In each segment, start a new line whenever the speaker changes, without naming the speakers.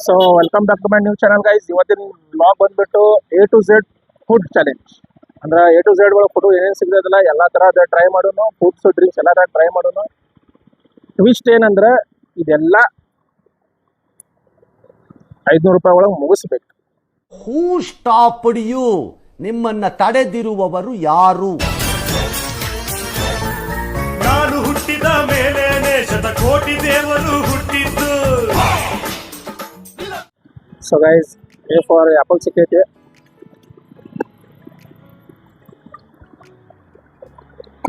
So welcome back to my new channel guys. ಇವತ್ತಿನ blog ಬಂದ್ಬಿಟ್ಟು A to Z food challenge. ಅಂದ್ರೆ A to Z ಒಳಗೆ food ಏನೇನು ಸಿಗ್ತದಲ್ಲ ಎಲ್ಲ ಥರದ ಟ್ರೈ ಮಾಡೋನು, ಫುಡ್ಸ್ ಡ್ರಿಂಕ್ಸ್ ಎಲ್ಲ ಥರ ಟ್ರೈ ಮಾಡೋನು. ಟ್ವಿಸ್ಟ್ ಏನಂದ್ರೆ ಇದೆಲ್ಲ 500 ರೂಪಾಯಿ ಒಳಗೆ ಮುಗಿಸ್ಬೇಕು.
Who stopped you? ನಿಮ್ಮನ್ನ ತಡೆದಿರುವವರು ಯಾರು?
ನಾನು ಹುಟ್ಟಿದ ಮೇಲೇನೆ ಶತಕೋಟಿ ದೇವರು ಹುಟ್ಟಿದ್ದು.
So guys, A for apple ಸಿಕ್ಕೈತಿ.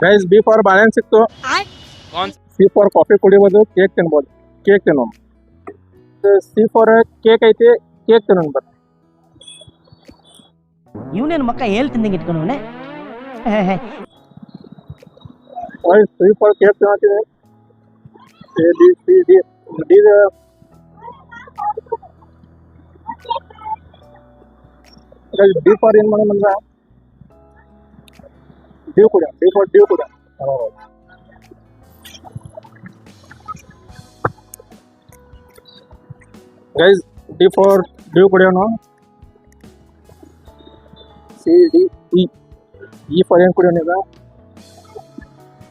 ಗೈಸ್, B ಫಾರ್ ಬಾಳೆಹಣ್ಣು ಸಿಕ್ತು. C ಫಾರ್ ಕಾಫಿ ಕುಡಿಬೋದು, ಕೇಕ್ ತಿನ್ಬೋದು, ಕೇಕ್ ತಿನ್ನೋಣ. C ಫಾರ್ ಕೇಕ್ ಐತಿ, ಕೇಕ್ ತಿನ್ನೋಣ ಬರ್ರಿ.
ಇವನೇನು ಮಕ್ಕ ಹೇಳ್ತಿದ್ದಂಗೆ ಇಟ್ಕೊಂಡವನೆ.
C ಫಾರ್ ಕೇಕ್ ತಿನ್ನತ್ತೀನಿ. A B C D D for ಏನು ಮಾಡೋಣ ಡ್ಯೂ ಕುಡಿಯೋಣ. D ಫಾರ್ ಡ್ಯೂ ಕುಡಿಯೋಣ. ಗೈಸ್, D ಫಾರ್ ಡ್ಯೂ ಕುಡಿಯೋಣ. C D E ಫಾರ್ ಏನು ಕುಡಿಯೋಣ ಈಗ?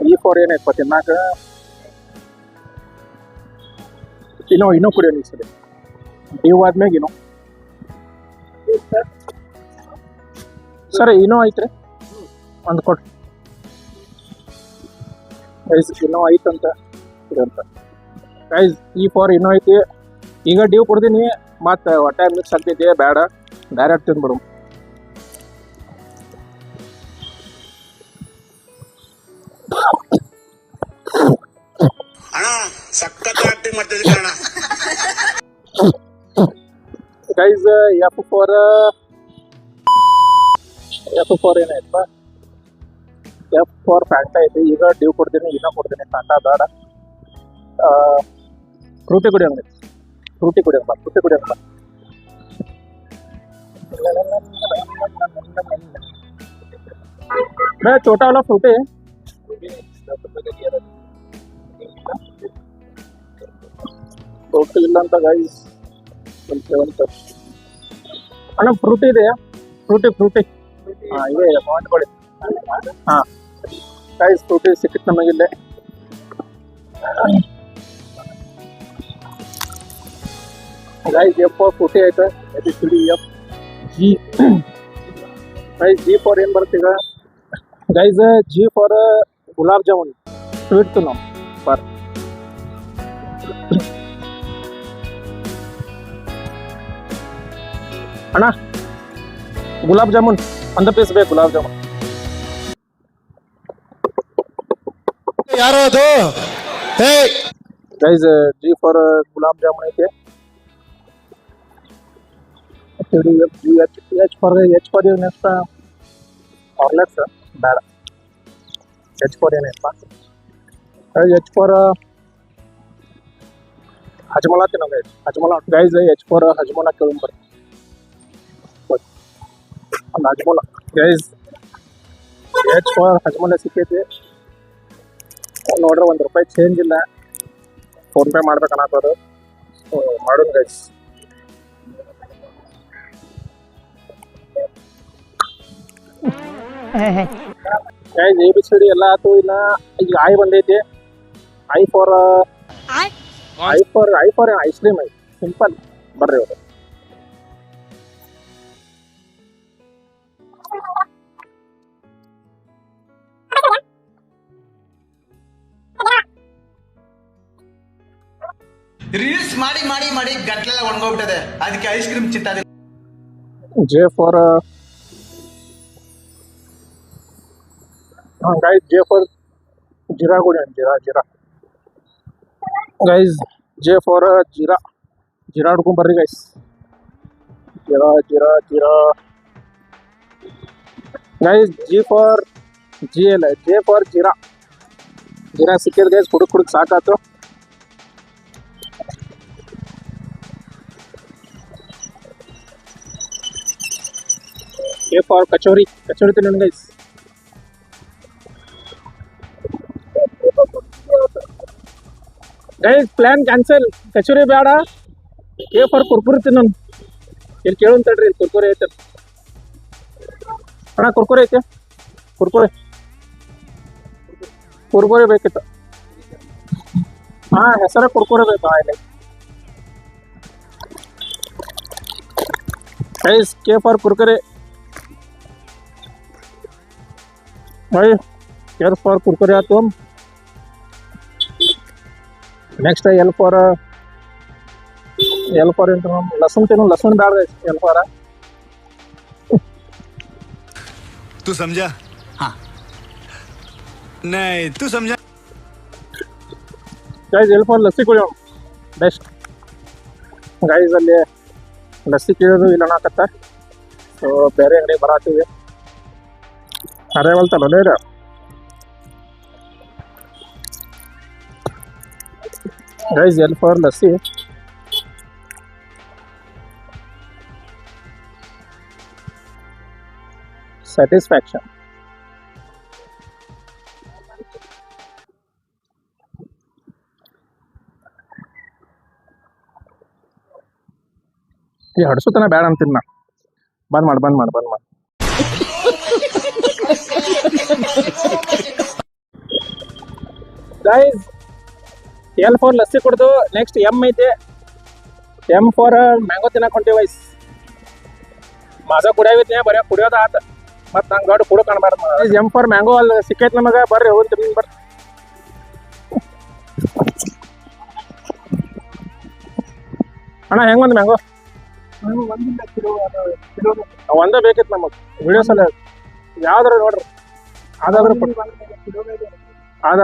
E ಫಾರ್ ಏನೈತೆ 24. ಇನ್ನೂ ಕುಡಿಯೋಣ ಈ ಸರಿ. ಡ್ಯೂ ಆದ್ಮೇಲೆ ಇನ್ನೂ ಸರಿ ಇನ್ನೂ ಐತ್ರಿ, ಒಂದು ಕೊಟ್ಟು ಗೈಸ್. ಇನ್ನೂ ಐತಂತ ಇದಂತ ಗೈಸ್. E ಫಾರ್ ಇನ್ನೂ ಐತಿ. ಈಗ ಡ್ಯೂ ಕುಡ್ದೀನಿ, ಮತ್ತು ಹೊಟ್ಟೆ ಮಿಕ್ಸ್ ಆಗ್ತೈತಿ, ಬೇಡ ಡೈರೆಕ್ಟ್ ತಿಂದ್ಬಿಡು. ಗೈಸ್, F ಫಾರ್ ಏನಾಯ್ತಪ್ಪ? F ಫಾರ್ ಫ್ಯಾಂಟಾ ಐತಿ. ಈಗ ಡ್ಯೂ ಕೊಡ್ತೀನಿ, ಇನ್ನೂ ಕೊಡ್ತೀನಿ. ಫ್ಯಾಂಟಾ ಬೇಡ. ಫ್ರೂಟಿ ಕುಡಿಯೋಂಗ, ಫ್ರೂಟಿ ಕುಡಿಯೋಂಗ. मैं छोटा वाला फ्रूटी ಇಲ್ಲ ಅಂತ ಗೈಸ್. ಅಣ್ಣ ಫ್ರೂಟಿ ಇದೆಯಾ? ಫ್ರೂಟಿ ಹಾಂ ಇದೆ, ಮಾಡ್ಕೊಳ್ಳಿ. ಹಾಂ ಗೈಸ್, ಫ್ರೂಟಿ ಸಿಕ್ಕಿತ್ತು ನಮಗಿಲ್ಲೇ. ಗೈಸ್, F ಫಾರ್ ಫ್ರೂಟಿ ಆಯ್ತು. F G guys. G for ಏನು ಬರುತ್ತೆ ಈಗ? Guys, G for gulab jamun sweet ನಾವು ಫಾರ್. ಅಣ್ಣ ಗುಲಾಬ್ ಜಾಮೂನ್ ಒಂದು ಪೀಸ್ ಬೇಕು. ಗುಲಾಬ್ ಜಾಮೂನ್
ಯಾರೋ ಅದು?
Guys, G for gulab jamun ಐತೆ. H ಫಾರ್ ನೆಕ್ಸ್ಟ್ ಹಾರ್ಲೆಕ್ಸ್ ಬೇಡ. H ಫಾರ್ ಏನೈತಪ್ಪ? H ಫಾರ್ ಹಜ್ಮೋಲಾ ತಿನ್ನೋ guys. Hajmola guys, H for Hajmola ಕೇಳ್ಬರ್ರಿ. ಒಂದು Hajmola guys. H for Hajmola ಸಿಕ್ಕೈತಿ. ನೋಡ್ರೆ ₹1 ಚೇಂಜ್ ಇಲ್ಲ. ಫೋನ್ಪೇ ಮಾಡ್ಬೇಕನ್ನತ್ತದು. ಮಾಡೋಣ ಗೈಸ್. ಗೈಸ್, ABCD ಎಲ್ಲ ಆಯ್ತು. ಇನ್ನ ಈಗ I ಬಂದೈತಿ. I ಫಾರ್ ಐಸ್ ಕ್ರೀಮ್ ಐತಿ. ಸಿಂಪಲ್ ಬರ್ರಿ ಅವರು.
ರೀಲ್ಸ್ ಮಾಡಿ ಗಟ್ಲೆಲ್ಲ ಒಣಗೋಗ್ಬಿಟ್ಟದೆ, ಅದಕ್ಕೆ ಐಸ್ ಕ್ರೀಮ್ ಚಿಂತಾದೆ.
J for guys, J for ಜೀರಾ ಕುಡಿಯೋಣ. ಜೀರಾ ಗೈಸ್. J ಫಾರ್ ಜೀರಾ ಹಿಡ್ಕೊಂಡ್ ಬರ್ರಿ ಗೈಸ್. ಜೀರಾ ಗೈಸ್. J ಫಾರ್ ಜೀರಾ ಸಿಕ್ಕಿದ ಗೈಸ್. ಕುಡುಕ್ ಸಾಕಾತು. A ಫಾರ್ ಕಚೋರಿ ತಿನ್ನೋಣ guys. Guys, plan cancel. Kachori ಬೇಡ. ಕೆ ಫಾರ್ ಕುರ್ಕುರಿ ತಿನ್ನೋಣ. ಇಲ್ಲಿ ಕೇಳೋನ್ ತಡ್ರಿ, ಇಲ್ಲಿ ಕುರ್ಕುರಿ ಐತೆ ಅಣ್ಣ. ಕುರ್ಕುರಿ ಐತೆ, ಕುರ್ಕುರಿ ಬೇಕಿತ್ತು. ಹಾ, ಹೆಸರ ಕುರ್ಕುರಿ ಬೇಕು. ಇಲ್ಲಿ ಗೈಸ್, ಕೆ ಫಾರ್ ಕುರ್ಕುರಿ. भाई L for कुरकुरे आते हम. नेक्स्ट है L for इंटर हम लहसुन तेनो लहसुन डाल रहे L for
तू समझा? हाँ नहीं तू समझा?
गाइस L for लस्सी कुಡಿಯೋಣ बेस्ट. गाइस ಅಲ್ಲಿ ಲಸ್ಸಿ ಕೇಳೋದು ಇಲ್ಲ ಅನ್ನಕತ್ತ. ಸೊ ಬೇರೆ ಅಂಗಡಿ ಬರಾತೀವಿ. ಅರೆ ವಲ್ತಲ್ಲ ಲೇರ. Guys L for lassi. satisfaction. ಈ ಹಡ್ಸುತನ ಬೇಡ ಅಂತೀನಿ ನಾ. ಬಂದ್ ಮಾಡು. ಗೈಸ್ L for ಲಸ್ಸಿ ಕುಡ್ದು ನೆಕ್ಸ್ಟ್ M ಐತೆ. M for ಮ್ಯಾಂಗೋ ತಿನ್ನಕ್ ಹೊಂಟೀವಿ ವೈಸ್. ಮಾಸ ಕುಡಿಯಾಗೈತಿ, ಬರೀ ಕುಡಿಯೋದ ಆತ. ಮತ್ತು ನಂಗೆ ಗಾಡಿ ಕುಡೋ ಕಾಣಬಾರ್ದು. M for ಮ್ಯಾಂಗೋ ಅಲ್ಲಿ ಸಿಕ್ಕೈತಿ ನಮಗೆ. ಬರ್ರಿ ಹೋಗಿ ತಿನ್ನ ಬರ್ರಿ. ಅಣ್ಣ ಹೆಂಗೊಂದು ಮ್ಯಾಂಗೋ? ಒಂದೇ ಬೇಕಿತ್ತು ನಮಗೆ ವಿಡಿಯೋಸ್ ಎಲ್ಲ. ಯಾವ್ದಾರ ನೋಡ್ರಿ, ಅದಾದ್ರೆ ಅದ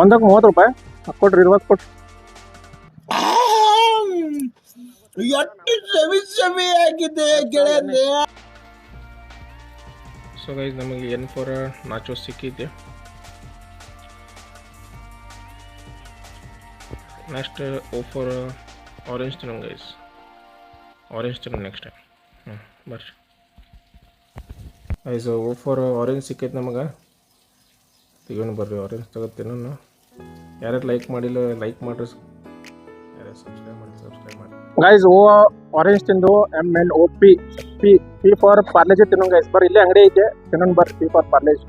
ಒಂದಕ್ಕೆ 30 ರೂಪಾಯಿ ಕೊಟ್ರಿ. 20 ಕೊಟ್ರಿ. ಸೊ ಗೈಸ್ ನಮಗೆ N for ನಾಚೋಸ್ ಸಿಕ್ಕಿದೆ. ನೆಕ್ಸ್ಟ್ O for ಆರೆಂಜ್ ತಿನ್ನೋಣ ಗೈಸ್. ಆರೆಂಜ್ ತಿನ್ನೋಣ ನೆಕ್ಸ್ಟ್ ಟೈಮ್. ಬರ್ರಿ ಗೈಸ್, O for ಆರೆಂಜ್ ಸಿಕ್ಕೈತೆ ನಮಗೆ. ತೆಗೋಣ ಬರ್ರಿ, ಆರೆಂಜ್ ತಗೋತೀನ. ಯಾರ್ಯಾರು ಲೈಕ್ ಮಾಡಿಲ್ಲ ಲೈಕ್ ಮಾಡ್ರಿ, ಯಾರ್ಯಾರು ಸಬ್ಸ್ಕ್ರೈಬ್ ಮಾಡಿ. ಗೈಸ್ ಓ ಆರೆಂಜ್ ತಿಂದು MNOP. P for ಪಾರ್ಲೇಜಿ ತಿನ್ನೋಣ ಗೈಸ್. ಬರ್ರಿ, ಇಲ್ಲೇ ಅಂಗಡಿ ಐತೆ, ತಿನ್ನೋಣ ಬರ್ರಿ. P for Parle-G.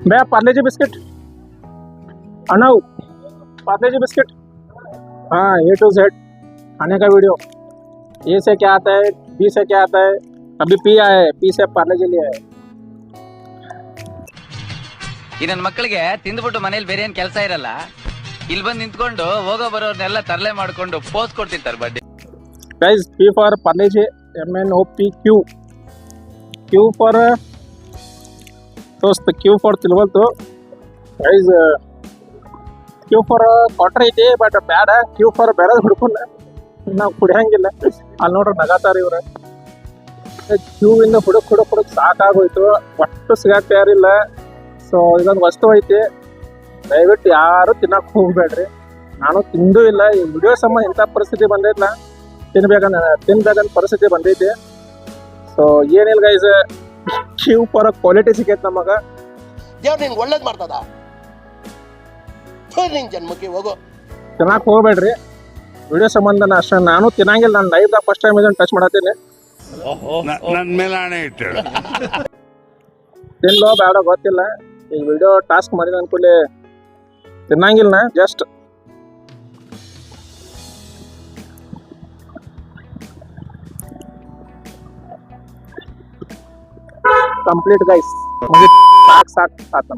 ಭಯ पार्ले-जी बिस्किट अनाउ पार्ले-जी बिस्किट. हाँ, A to Z खाने का वीडियो. A से क्या आता है, B से क्या आता है. अभी P आया है, P से पार्ले-जी लिया है.
ಈ ನನ್ನ ಮಕ್ಕಳಿಗೆ ತಿಂದ್ಬಿಟ್ಟು ಮನೇಲಿ ಬೇರೆ ಏನ್ ಕೆಲಸ ಇರಲ್ಲ, ಇಲ್ಲಿ ಬಂದು ನಿಂತ್ಕೊಂಡು ಹೋಗೋ ಬರೋರ್ನೆಲ್ಲ ತರಲೆ ಮಾಡ್ಕೊಂಡು ಪೋಸ್ ಕೊಡ್ತಿರ್ತಾರೆ ಬಡ್ಡಿ.
Guys P for Parle G, MNOPQ. Q for ದೋಸ್ತ್, Q for ತಿಳ್ವಲ್ತು ಗೈಸ್. Q for ಕ್ವಾರ್ಟರ್ ಐತಿ ಬಟ್ ಬ್ಯಾಡ. Q for ಬೇರೆ ಹುಡ್ಕೊಂಡ ನಾವು ಕುಡಿಯಂಗಿಲ್ಲ. ಅಲ್ಲಿ ನೋಡ್ರಿ ನಗಾತಾರ ಇವ್ರ. Q ಇಂದ ಹುಡುಕ್ ಸಾಕಾಗೋಯ್ತು. ಒಟ್ಟು ಸಿಗಾಕ್ ತಯಾರಿಲ್ಲ. ಸೊ ಇದೊಂದು ವಸ್ತು ಐತಿ, ದಯವಿಟ್ಟು ಯಾರು ತಿನ್ನಕ್ಕೆ ಹೋಗ್ಬೇಡ್ರಿ. ನಾನು ತಿಂದೂ ಇಲ್ಲ. ಈ ವಿಡಿಯೋ ಸಮ ಇಂಥ ಪರಿಸ್ಥಿತಿ ಬಂದೈತ್ಲ, ತಿನ್ಬೇಕಂತ ಪರಿಸ್ಥಿತಿ ಬಂದೈತಿ. ಸೊ ಏನಿಲ್ಲ ಗೈಸ್, Q for ಕ್ವಾಲಿಟಿ ಸಿಗೈತೆ ನಮಗೆ.
ದೇವ್ರು ನಿನ್ಗೆ ಒಳ್ಳೇದು ಮಾಡ್ತದ. ನಿನ್ ಜನ್ಮಕ್ಕೆ ಹೋಗೋ,
ತಿನ್ನಕ್ಕೆ ಹೋಗ್ಬೇಡ್ರಿ. ವಿಡಿಯೋ ಸಂಬಂಧ ಅಷ್ಟೇ. ನಾನು ತಿನ್ನಂಗಿಲ್ಲ. ನಾನು ಲೈವ್ದಾಗ ಫಸ್ಟ್ ಟೈಮ್ ಇದನ್ನು ಟಚ್ ಮಾಡತ್ತೀನಿ.
ನನ್ನ ಮೇಲೆ ಆಣೆ ಇಟ್ಟು
ತಿನ್ಲೋ ಬೇಡ ಗೊತ್ತಿಲ್ಲ. ಈ ವಿಡಿಯೋ ಟಾಸ್ಕ್ ಮಾಡಿದ ಅನ್ಕೂಲೆ ತಿನ್ನಂಗಿಲ್ಲ. Just complete guys. ಸಾಕು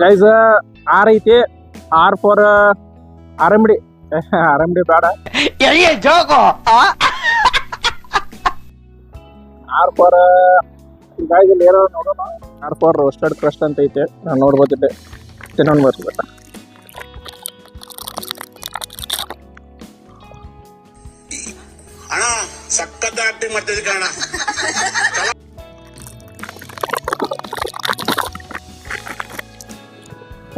ಗೈಸ್. R ಐತಿ. R for RMD. RMD ಬೇಡ. R for ಗೈಸ್ ಇಲ್ಲಿ ಏನೋ ನೋಡೋಣ. R for ರೋಸ್ಟೆಡ್ ಕ್ರಸ್ಟ್ ಅಂತ ಐತೆ, ನಾನು ನೋಡ್ಬೋದಿದ್ದೆ. ತಿನ್ನೋಣ ಬರ್ರಿ ಬೇಡ.
ಅಣ್ಣ ಸಕ್ಕತ್ತ ಆಕ್ಟಿಂಗ್ ಮಾಡ್ತಿದ್ದೆ ಕಣ.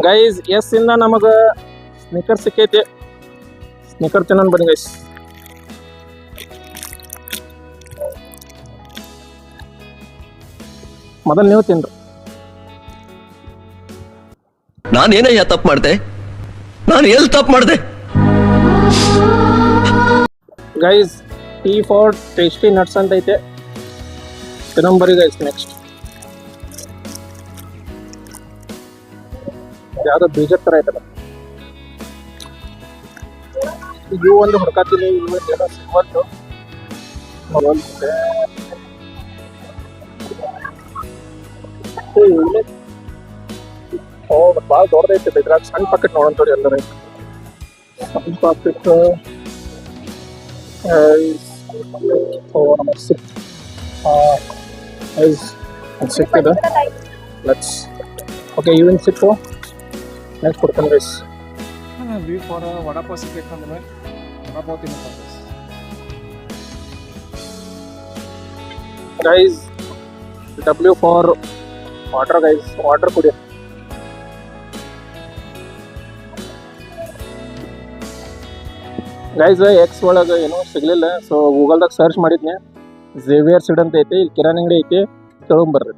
ಗೈಸ್ ಎಸ್ ಇಂದ ನಮಗೆ ಸ್ನಿಕರ್ ಸಿಕ್ಕೈತಿ. ಸ್ನಿಕರ್ ತಿನ್ನೋಣ ಬನ್ನಿ ಗೈಸ್. ಮೊದಲು ನೀವು ತಿನ್ರಿ.
ನಾನೇನಯ್ಯ ತಪ್ಪು ಮಾಡ್ದೆ? ನಾನು ಎಲ್ಲಿ ತಪ್ಪು ಮಾಡಿದೆ?
Guys tea for tasty nuts ಅಂತ ಐತೆ, ತಿನ್ನಂಬರಿ ಗೈಸ್. ನೆಕ್ಸ್ಟ್ ಯಾವ್ದೋ ಬೀಜದ ಥರ ಐತಲ್ಲ, ಇವು ಒಂದು ಹುಡ್ಕಾತೀನಿ, ಇವು ಏನೋ ಸಿಗ್ವಲ್ತು. ಭಾಳ ದೊಡ್ಡದೈತೆ ಇದ್ರಾಗ. ಸಣ್ಣ ಪಾಕೆಟ್ ನೋಡೋಣ ನೋಡಿ ಎಲ್ಲರೂ. ಸಣ್ಣ ಪಾಕೆಟ್ ನಮಗೆ ಸಿಕ್ಕಿದೆ. ಲೆಟ್ಸ್ ಓಕೆ, ಇವಿನ ಸಿಕ್ಕು. ನೆಕ್ಸ್ಟ್ ಕೊಡ್ತಾನೆ ಗೈಸ್. ವಡಾಪಾವ್ ಸಿಕ್ಕೈತಂದ್ರೆ ವಡಾಪಾವ್ ತಿನ್ನೋದು guys. W for water guys, water ಕುಡಿ. ಗೈಸ್ ಎಕ್ಸ್ ಒಳಗೆ ಏನೂ ಸಿಗಲಿಲ್ಲ, ಸೊ ಗೂಗಲ್ದಾಗ ಸರ್ಚ್ ಮಾಡಿದ್ನೆ. ಝೇವಿಯರ್ ಸೀಡ್ ಅಂತ ಐತಿ, ಇಲ್ಲಿ ಕಿರಾಣಿ ಅಂಗಡಿ ಐತಿ, ತೊಗೊಂಬರ್ರಿ.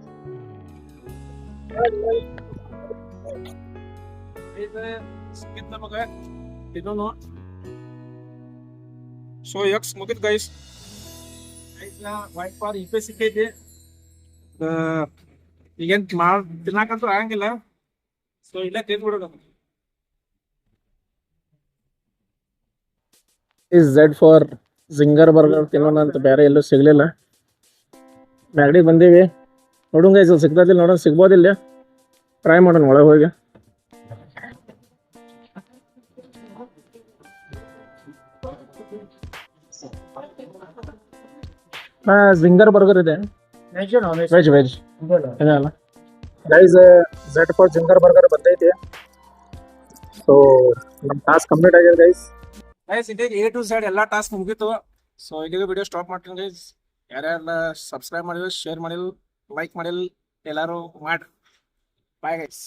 ಸೊ ಎಕ್ಸ್ ಮುಗಿತ್ ಗೈಸ್. ವೈಟ್ ಪಾರ್ ಇಪೆ ಸಿಕ್ಕೈತಿ. ಈಗೇನ್ ತಿನ್ನಾಕಂತೂ ಆಗಂಗಿಲ್ಲ, ಸೊ ಇಲ್ಲೇ ತಿಂದ್ಬಿಡೋದು.
ಝೆಡ್ ಫಾರ್ ಜಿಂಗರ್ ಬರ್ಗರ್ ತಿನ್ನೋಣ ಅಂತ ಬೇರೆ ಎಲ್ಲೂ ಸಿಗಲಿಲ್ಲ. ಮ್ಯಾಗಡಿಗೆ ಬಂದೀವಿ, ನೋಡೋಣ ಗೈಸ್ ಸಿಗ್ತದಿಲ್ಲ, ನೋಡೋಣ ಸಿಗ್ಬೋದಿಲ್ಲ, ಟ್ರೈ ಮಾಡೋಣ ಒಳಗೆ ಹೋಗಿ. ಜಿಂಗರ್ ಬರ್ಗರ್ ಇದೆ, ವೆಜ್ ವೆಜ್ ಇದೆ ಅಲ್ಲ ಗೈಸ್. ಝೆಡ್ ಫಾರ್ ಜಿಂಗರ್ ಬರ್ಗರ್ ಬಂದೈತಿ. ಸೊ ನಮ್ಮ ಟಾಸ್ಕ್ ಕಂಪ್ಲೀಟ್ ಆಗಿದೆ ಗೈಸ್.
ಗೈಸ್ ಇದೇ A to Z ಎಲ್ಲಾ ಟಾಸ್ಕ್ ಮುಗೀತು. ಸೊ ಇಲ್ಲಿಗೆ ವಿಡಿಯೋ ಸ್ಟಾಪ್ ಮಾಡ್ತೀನಿ ಗೈಸ್. ಯಾರ್ಯಾರೆಲ್ಲ ಸಬ್ಸ್ಕ್ರೈಬ್ ಮಾಡಿಲ್ಲ, ಶೇರ್ ಮಾಡಿಲ್ಲ, ಲೈಕ್ ಮಾಡಿಲ್ಲ, ಎಲ್ಲರೂ ಮಾಡಿ. Bye guys.